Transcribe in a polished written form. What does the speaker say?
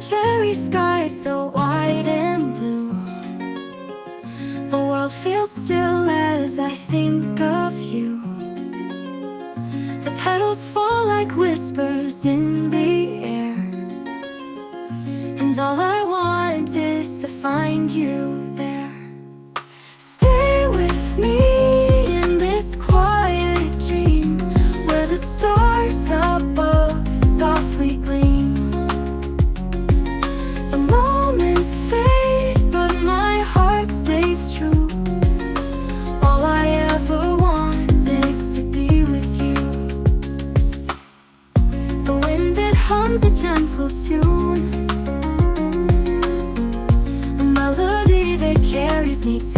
cherry sky so wide and blue. The world feels still as I think of you. The petals fall like whispers in the air, and all I want is to find you there. Stay with me in this quiet dream, where the stars above softly gleam. The moments fade, but my heart stays true. All I ever want is to be with you. The wind, it hums a gentle tune, a melody that carries me to